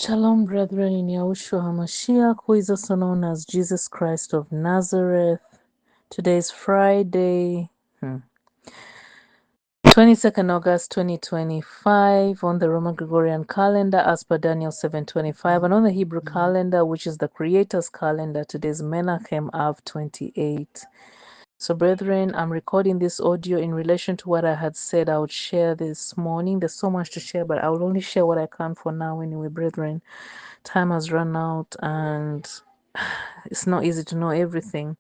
Shalom, brethren, in Yahushua HaMashiach, who is also known as Jesus Christ of Nazareth. Today is Friday, 22nd August 2025, on the Roman Gregorian calendar as per Daniel 7:25, and on the Hebrew calendar, which is the Creator's calendar, today's Menachem Av 28. So, brethren, I'm recording this audio in relation to what I had said I would share this morning. There's so much to share, but I will only share what I can for now anyway, brethren. Time has run out and it's not easy to know everything.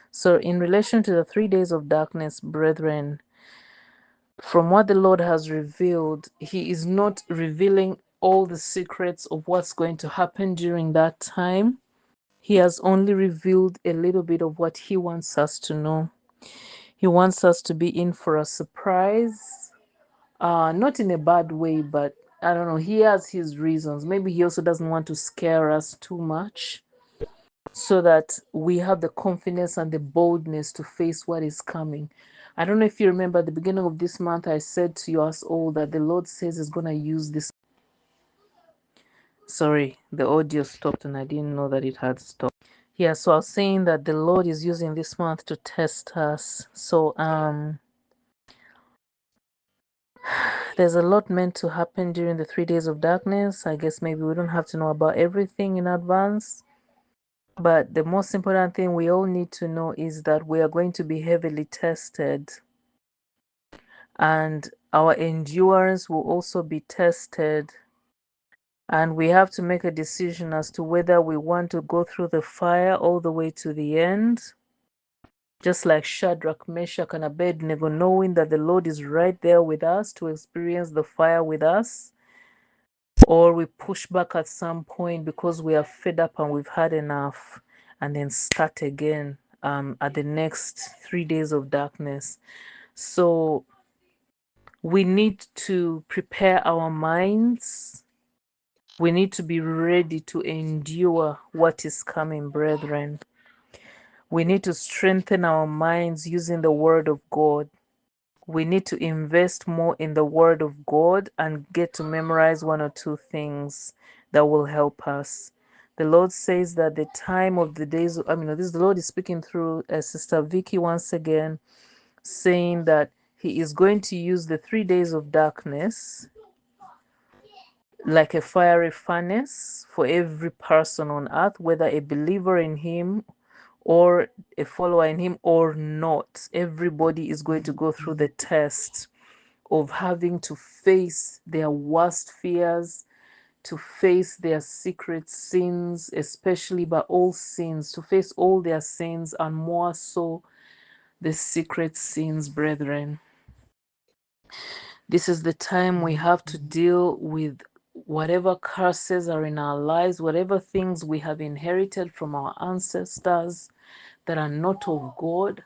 So, in relation to the 3 days of darkness, brethren, from what the Lord has revealed, He is not revealing all the secrets of what's going to happen during that time. He has only revealed a little bit of what He wants us to know. He wants us to be in for a surprise, not in a bad way, but I don't know. He has his reasons. Maybe he also doesn't want to scare us too much so that we have the confidence and the boldness to face what is coming. I don't know if you remember at the beginning of this month, I said to us all that the Lord says He's going to use this. Sorry, the audio stopped and I didn't know that it had stopped. Yeah, so I was saying that the Lord is using this month to test us. So, there's a lot meant to happen during the 3 days of darkness. I guess maybe we don't have to know about everything in advance. But the most important thing we all need to know is that we are going to be heavily tested. And our endurance will also be tested. And we have to make a decision as to whether we want to go through the fire all the way to the end. Just like Shadrach, Meshach, and Abednego, knowing that the Lord is right there with us to experience the fire with us. Or we push back at some point because we are fed up and we've had enough, and then start again at the next 3 days of darkness. So we need to prepare our minds. We need to be ready to endure what is coming, brethren. We need to strengthen our minds using the Word of God. We need to invest more in the Word of God and get to memorize 1 or 2 things that will help us. The Lord says that the time of the days, the Lord is speaking through Sister Vicky once again, saying that He is going to use the 3 days of darkness like a fiery furnace for every person on earth, whether a believer in Him or a follower in Him or not. Everybody is going to go through the test of having to face their worst fears, to face their secret sins, especially by all sins, to face all their sins and more so the secret sins, brethren. This is the time we have to deal with whatever curses are in our lives, whatever things we have inherited from our ancestors that are not of God.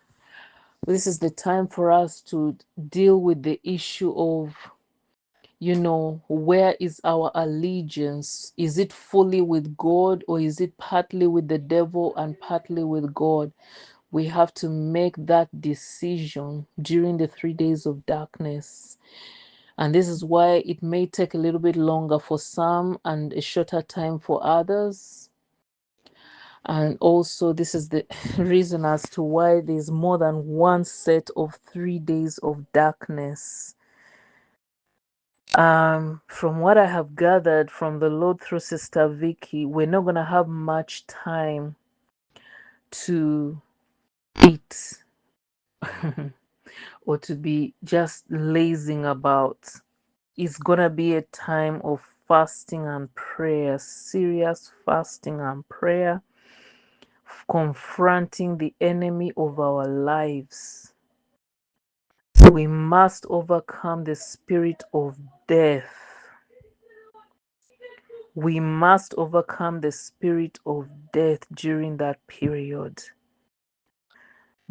This is the time for us to deal with the issue of, where is our allegiance? Is it fully with God, or is it partly with the devil and partly with God? We have to make that decision during the 3 days of darkness. And this is why it may take a little bit longer for some and a shorter time for others. And also, this is the reason as to why there's more than one set of 3 days of darkness. From what I have gathered from the Lord through Sister Vicky, we're not going to have much time to eat or to be just lazing about. It's going to be a time of fasting and prayer, serious fasting and prayer, confronting the enemy of our lives. We must overcome the spirit of death. We must overcome the spirit of death during that period,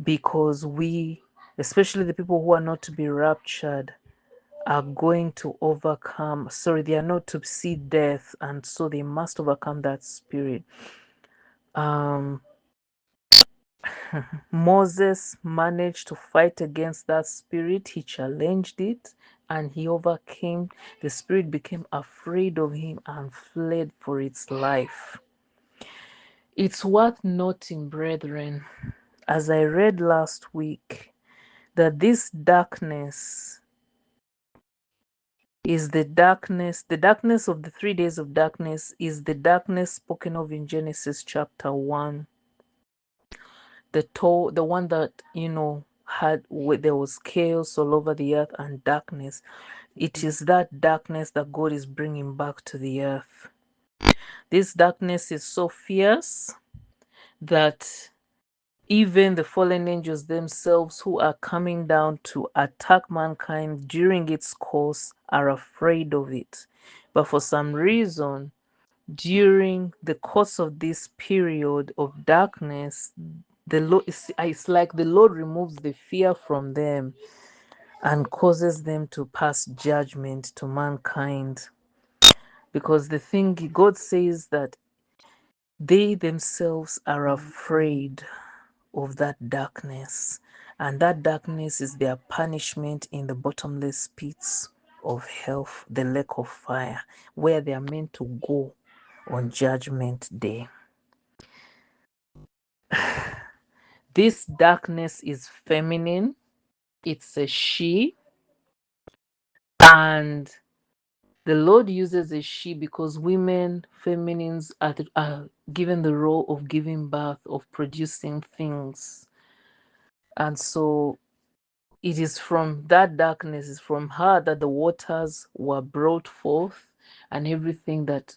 because we, especially the people who are not to be raptured, are going to they are not to see death, and so they must overcome that spirit. Moses managed to fight against that spirit. He challenged it and he overcame. The spirit became afraid of him and fled for its life. It's worth noting, brethren, as I read last week, that this darkness is the darkness of the 3 days of darkness is the darkness spoken of in Genesis chapter 1. The one that, had where there was chaos all over the earth and darkness. It is that darkness that God is bringing back to the earth. This darkness is so fierce that even the fallen angels themselves, who are coming down to attack mankind during its course, are afraid of it. But for some reason, during the course of this period of darkness, the Lord, it's like the Lord removes the fear from them and causes them to pass judgment to mankind. Because the thing God says that they themselves are afraid of that darkness, and that darkness is their punishment in the bottomless pits of hell, the lake of fire, where they are meant to go on judgment day. This darkness is feminine, it's a she, and the Lord uses a she because women, feminines, are given the role of giving birth, of producing things. And so it is from that darkness, is from her that the waters were brought forth, and everything that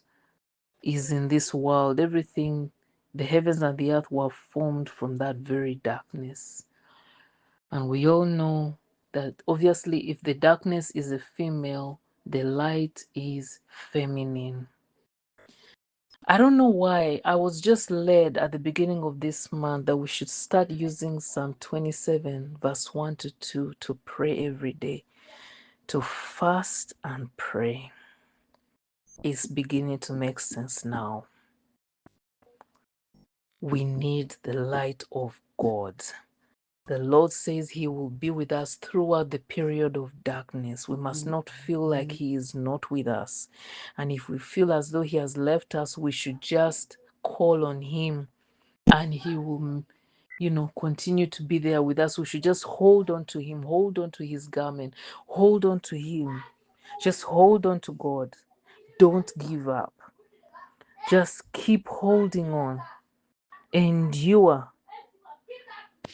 is in this world, everything, the heavens and the earth were formed from that very darkness. And we all know that obviously, if the darkness is a female, the light is feminine. I don't know why. I was just led at the beginning of this month that we should start using Psalm 27, verse 1 to 2 to pray every day, to fast and pray. It's beginning to make sense now. We need the light of God. The Lord says He will be with us throughout the period of darkness. We must not feel like He is not with us. And if we feel as though He has left us, we should just call on Him and He will, continue to be there with us. We should just hold on to Him, hold on to His garment, hold on to Him. Just hold on to God. Don't give up. Just keep holding on. Endure,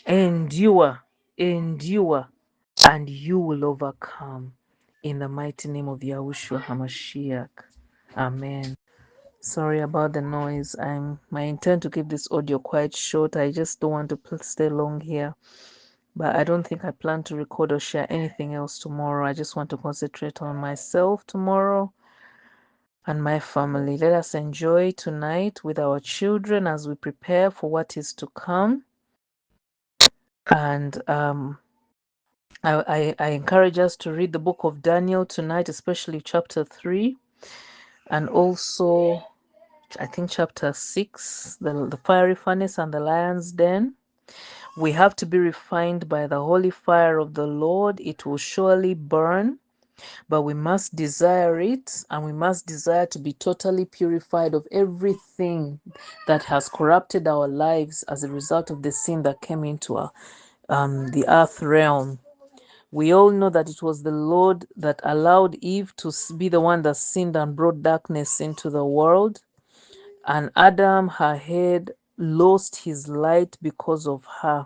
endure, endure, and you will overcome. In the mighty name of Yahushua HaMashiach. Amen. Sorry about the noise. My intent to keep this audio quite short. I just don't want to stay long here. But I don't think I plan to record or share anything else tomorrow. I just want to concentrate on myself tomorrow and my family. Let us enjoy tonight with our children as we prepare for what is to come. And I encourage us to read the book of Daniel tonight, especially chapter 3, and also I think chapter 6, the fiery furnace and the lion's den. We have to be refined by the holy fire of the Lord. It will surely burn, but we must desire it, and we must desire to be totally purified of everything that has corrupted our lives as a result of the sin that came into the earth realm. We all know that it was the Lord that allowed Eve to be the one that sinned and brought darkness into the world. And Adam, her head, lost his light because of her.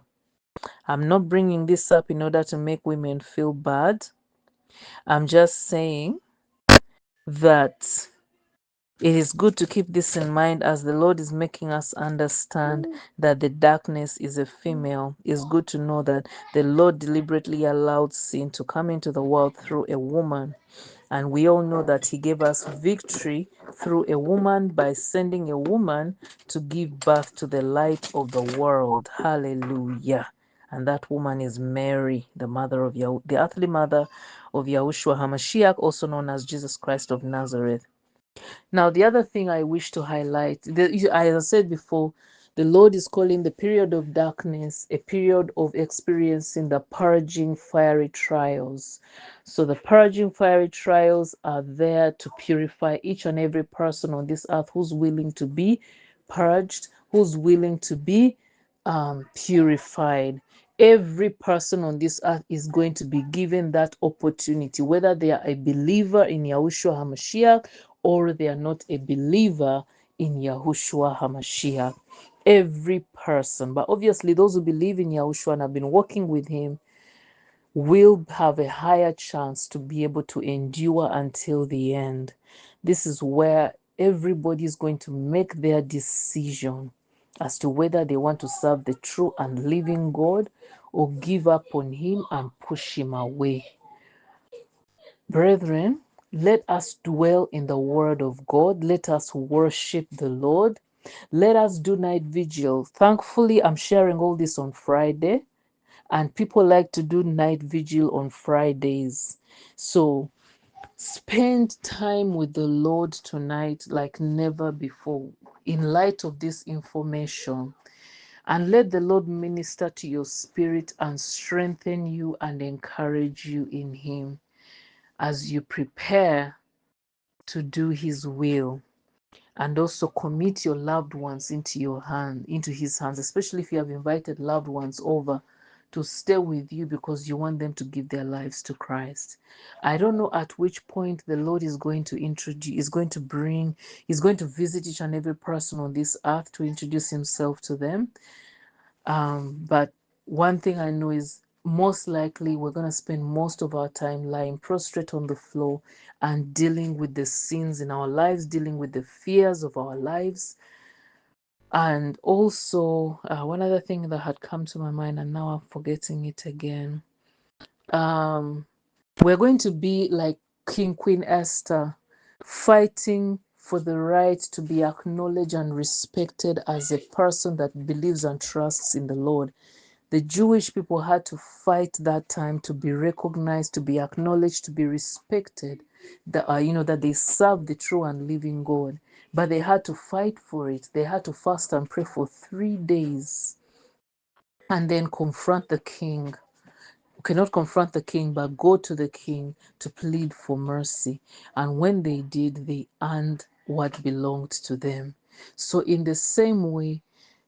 I'm not bringing this up in order to make women feel bad. I'm just saying that it is good to keep this in mind as the Lord is making us understand that the darkness is a female. It's good to know that the Lord deliberately allowed sin to come into the world through a woman. And we all know that He gave us victory through a woman by sending a woman to give birth to the light of the world. Hallelujah. And that woman is Mary, the mother of the earthly mother of Yahushua HaMashiach, also known as Jesus Christ of Nazareth. Now, the other thing I wish to highlight, as I said before, The Lord is calling the period of darkness a period of experiencing the purging fiery trials. So the purging fiery trials are there to purify each and every person on this earth who's willing to be purged, who's willing to be purified. Every person on this earth is going to be given that opportunity, whether they are a believer in Yahushua HaMashiach or they are not a believer in Yahushua HaMashiach. Every person, but obviously those who believe in Yahushua and have been walking with him will have a higher chance to be able to endure until the end. This is where everybody is going to make their decision as to whether they want to serve the true and living God or give up on him and push him away. Brethren, let us dwell in the word of God. Let us worship the Lord. Let us do night vigil. Thankfully, I'm sharing all this on Friday, and people like to do night vigil on Fridays. So spend time with the Lord tonight like never before in light of this information. And let the Lord minister to your spirit and strengthen you and encourage you in him as you prepare to do his will. And also commit your loved ones into his hands, especially if you have invited loved ones over to stay with you because you want them to give their lives to Christ. I don't know at which point the Lord is going to is going to visit each and every person on this earth to introduce himself to them. But one thing I know is most likely we're going to spend most of our time lying prostrate on the floor and dealing with the sins in our lives, dealing with the fears of our lives. And also, one other thing that had come to my mind, and now I'm forgetting it again. We're going to be like Queen Esther, fighting for the right to be acknowledged and respected as a person that believes and trusts in the Lord. The Jewish people had to fight that time to be recognized, to be acknowledged, to be respected, that that they serve the true and living God. But they had to fight for it. They had to fast and pray for 3 days and then confront the king. Okay, not confront the king, but go to the king to plead for mercy. And when they did, they earned what belonged to them. So in the same way,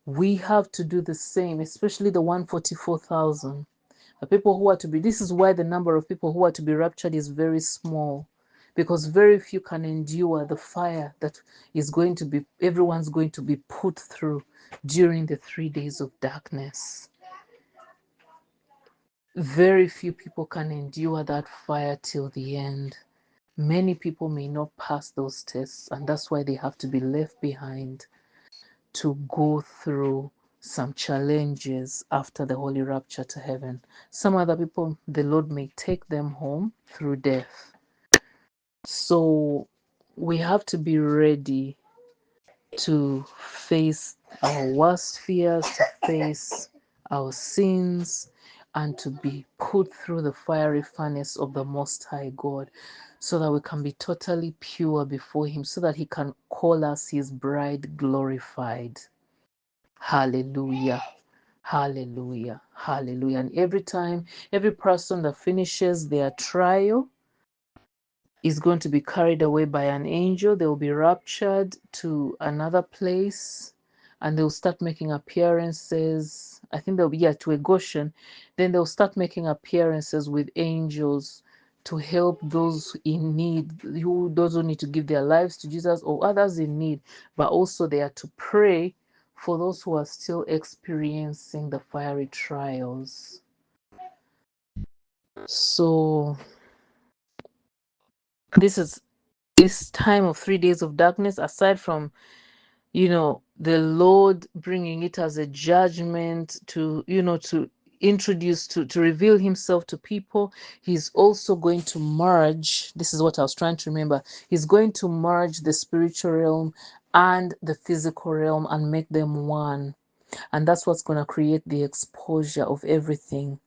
we have to do the same, especially the 144,000. The people who are to be, this is why the number of people who are to be raptured is very small, because very few can endure the fire that is going to be, everyone's going to be put through during the 3 days of darkness. Very few people can endure that fire till the end. Many people may not pass those tests, and that's why they have to be left behind to go through some challenges after the holy rapture to heaven. Some other people, the Lord may take them home through death. So we have to be ready to face our worst fears, to face our sins, and to be put through the fiery furnace of the Most High God, so that we can be totally pure before him, so that he can call us his bride glorified. Hallelujah. Hallelujah. Hallelujah. And every time, every person that finishes their trial is going to be carried away by an angel. They will be raptured to another place and they'll start making appearances. I think they'll be, yeah, to a Goshen. Then they'll start making appearances with angels to help those in need, those who need to give their lives to Jesus or others in need. But also they are to pray for those who are still experiencing the fiery trials. So this time of 3 days of darkness, aside from the Lord bringing it as a judgment to to introduce, to reveal himself to people, he's also going to merge. This is what I was trying to remember. He's going to merge the spiritual realm and the physical realm and make them one. And that's what's going to create the exposure of everything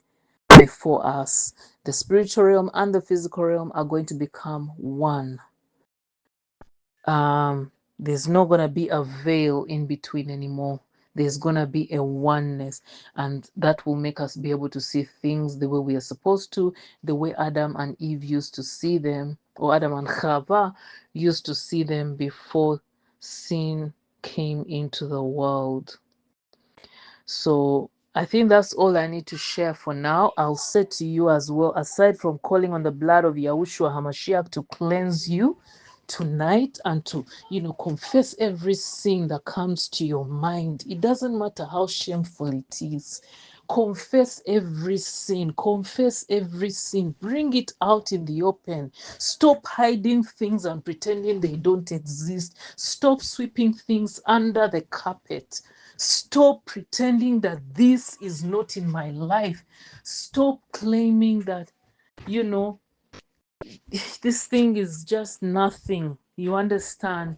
before us. The spiritual realm and the physical realm are going to become one. There's not going to be a veil in between anymore. There's going to be a oneness, and that will make us be able to see things the way we are supposed to, the way Adam and Eve used to see them, or Adam and Chava used to see them before sin came into the world. So I think that's all I need to share for now. I'll say to you as well, aside from calling on the blood of Yahushua HaMashiach to cleanse you tonight and to, confess every sin that comes to your mind. It doesn't matter how shameful it is. Confess every sin. Confess every sin. Bring it out in the open. Stop hiding things and pretending they don't exist. Stop sweeping things under the carpet. Stop pretending that this is not in my life. Stop claiming that, this thing is just nothing. You understand?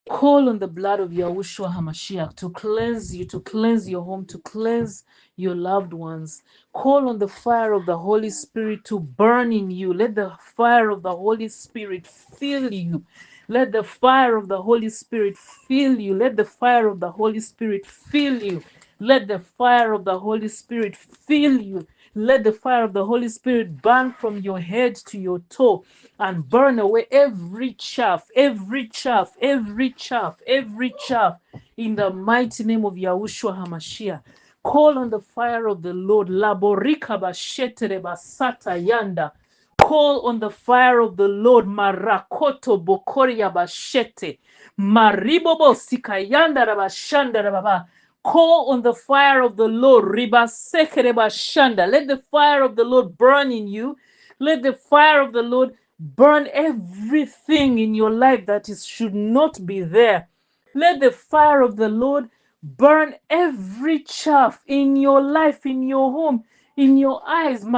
Call on the blood of Yahushua HaMashiach to cleanse you, to cleanse your home, to cleanse your loved ones. Call on the fire of the Holy Spirit to burn in you. Let the fire of the Holy Spirit fill you. Let the fire of the Holy Spirit fill you. Let the fire of the Holy Spirit fill you. Let the fire of the Holy Spirit fill you. Let the fire of the Holy Spirit burn from your head to your toe and burn away every chaff, every chaff, every chaff, every chaff in the mighty name of Yahushua HaMashiach. Call on the fire of the Lord. Laborika bashetere basata yanda. Call on the fire of the Lord. Marakoto bokoria bashete. Maribobo sikayanda rabashanda rababa. Call on the fire of the Lord. Ribasekere bashanda. Let the fire of the Lord burn in you. Let the fire of the Lord burn everything in your life that should not be there. Let the fire of the Lord burn every chaff in your life, in your home, in your eyes. In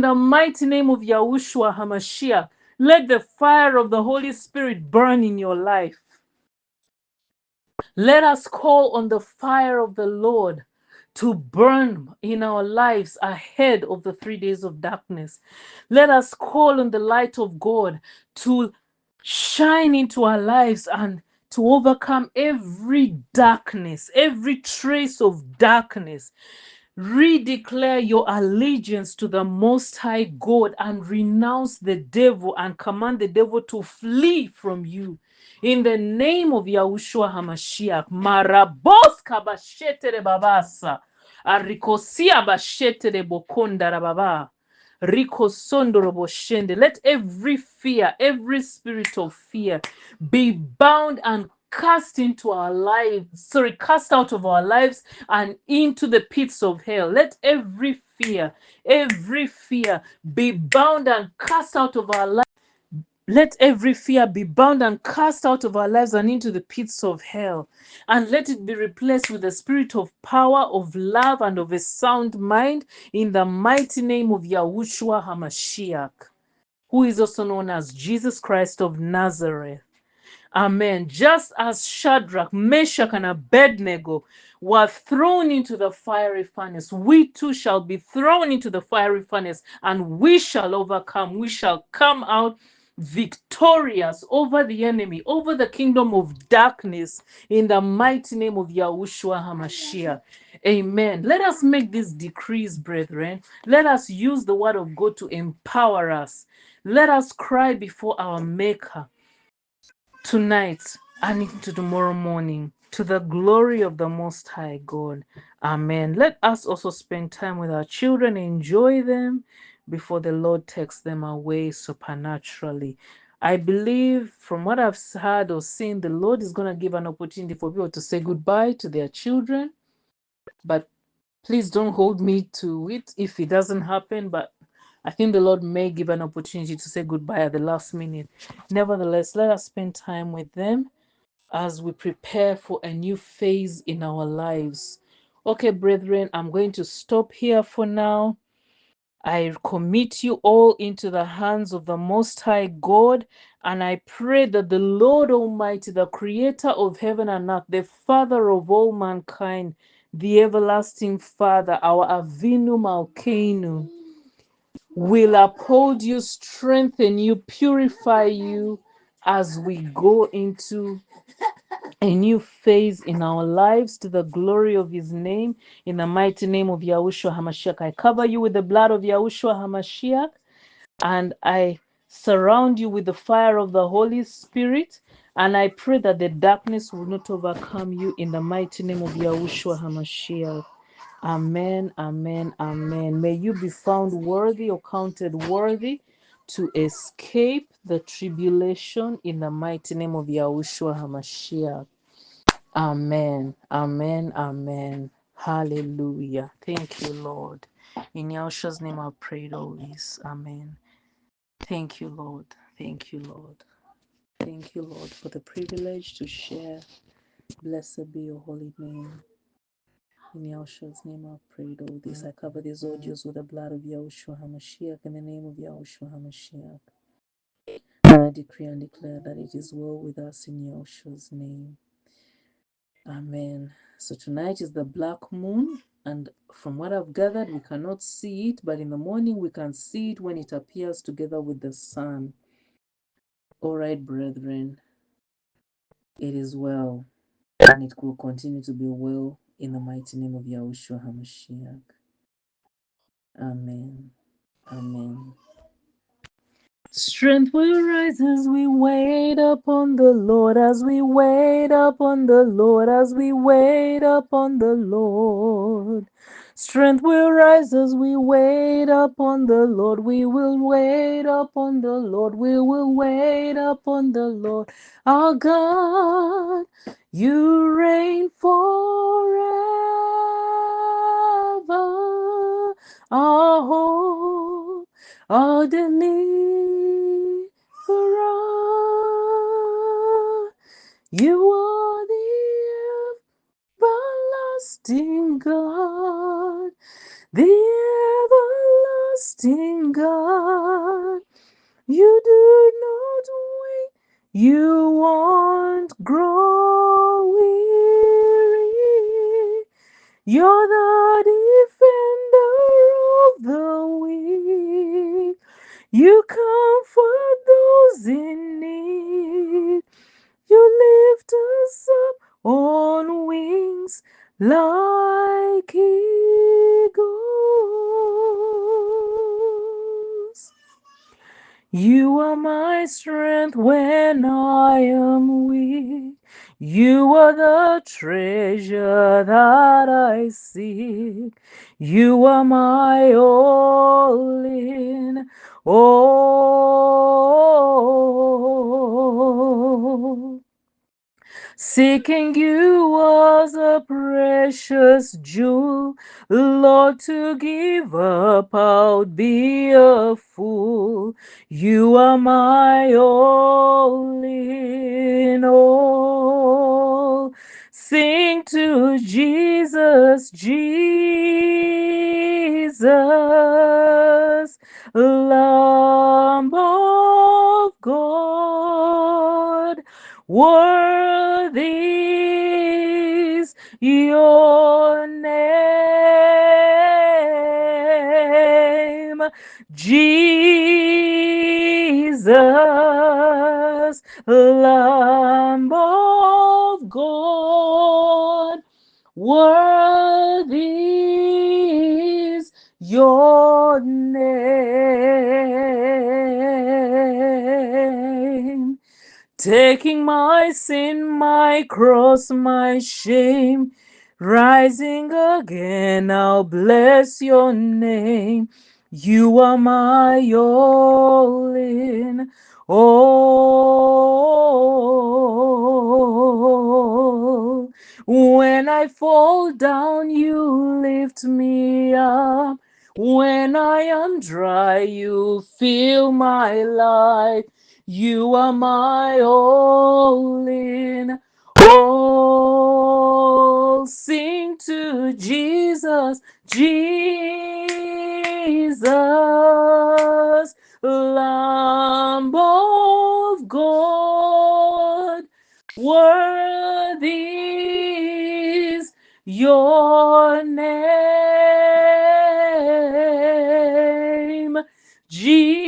the mighty name of Yahushua HaMashiach, let the fire of the Holy Spirit burn in your life. Let us call on the fire of the Lord to burn in our lives ahead of the 3 days of darkness. Let us call on the light of God to shine into our lives and to overcome every darkness, every trace of darkness. Redeclare your allegiance to the Most High God and renounce the devil and command the devil to flee from you. In the name of Yahushua HaMashiach, Marabos kabashete babasa, Arikosia bashete bokonda rababa. Let every fear, every spirit of fear be bound and cast into our lives, cast out of our lives and into the pits of hell. Let every fear be bound and cast out of our lives. Let every fear be bound and cast out of our lives and into the pits of hell. And let it be replaced with the spirit of power, of love, and of a sound mind in the mighty name of Yahushua HaMashiach, who is also known as Jesus Christ of Nazareth. Amen. Just as Shadrach, Meshach, and Abednego were thrown into the fiery furnace, we too shall be thrown into the fiery furnace, and we shall overcome. We shall come out victorious over the enemy, over the kingdom of darkness, in the mighty name of Yahushua HaMashiach. Amen. Let us make these decrees, brethren. Let us use the word of God to empower us. Let us cry before our Maker tonight and into tomorrow morning, to the glory of the Most High God. Amen. Let us also spend time with our children, enjoy them before the Lord takes them away supernaturally. I believe from what I've heard or seen, the Lord is going to give an opportunity for people to say goodbye to their children. But please don't hold me to it if it doesn't happen. But I think the Lord may give an opportunity to say goodbye at the last minute. Nevertheless, let us spend time with them as we prepare for a new phase in our lives. Okay, brethren, I'm going to stop here for now. I commit you all into the hands of the Most High God, and I pray that the Lord Almighty, the Creator of heaven and earth, the Father of all mankind, the everlasting Father, our Avinu Malkeinu, will uphold you, strengthen you, purify you, as we go into a new phase in our lives to the glory of his name, in the mighty name of Yahushua HaMashiach. I cover you with the blood of Yahushua HaMashiach, and I surround you with the fire of the Holy Spirit, and I pray that the darkness will not overcome you in the mighty name of Yahushua HaMashiach. Amen, amen, amen. May you be found worthy or counted worthy to escape the tribulation in the mighty name of Yahushua HaMashiach. Amen, amen, amen. Hallelujah. Thank you, Lord. In Yahushua's name I've prayed all this. Amen. Thank you, Lord. Thank you, Lord. Thank you, Lord, for the privilege to share. Blessed be your holy name. In Yahushua's name I've prayed all this. I cover these audios with the blood of Yahushua HaMashiach in the name of Yahushua HaMashiach. And I decree and declare that it is well with us in Yahushua's name. Amen. So tonight is the black moon, and from what I've gathered, we cannot see it, but in the morning we can see it when it appears together with the sun. All right, brethren, it is well, and it will continue to be well in the mighty name of Yahushua HaMashiach. Amen. Amen. Strength will rise as we wait upon the Lord, as we wait upon the Lord, as we wait upon the Lord. Strength will rise as we wait upon the Lord. We will wait upon the Lord. We will wait upon the Lord. Our God, you reign forever. Our hope, our deliverer. You are the everlasting God, the everlasting God. You do not wait, you won't grow weary. You're the defender of the weak. You comfort those in need. You lift us up on wings like eagles. You are my strength when I am weak. You are the treasure that I seek. You are my all in all. Seeking you was a precious jewel, Lord, to give up I'd be a fool. You are my all in all. Sing to Jesus, Jesus, Lamb of God. Worthy is your name, Jesus, Lamb of God. Worthy is your name. Taking my sin, my cross, my shame, rising again, I'll bless your name. You are my all in all. When I fall down, you lift me up. When I am dry, you fill my life. You are my all in all. Sing to Jesus, Jesus, Lamb of God. Worthy is your name, Jesus,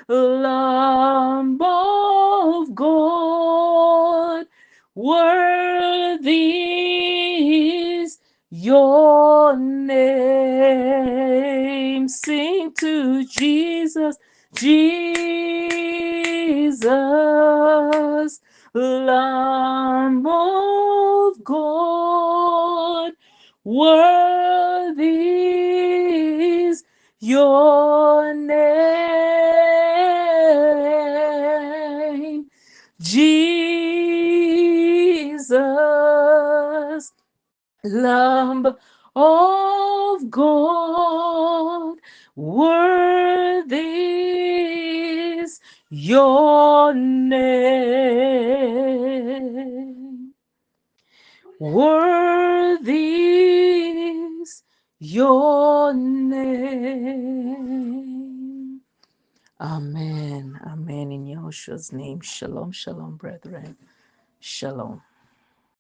Lamb of God, worthy is your name. Sing to Jesus, Jesus, Lamb of God, worthy is your name, Jesus, Lamb of God, worthy is your name. Worthy is your name. Amen. Amen. In Yahushua's name. Shalom, shalom, brethren. Shalom.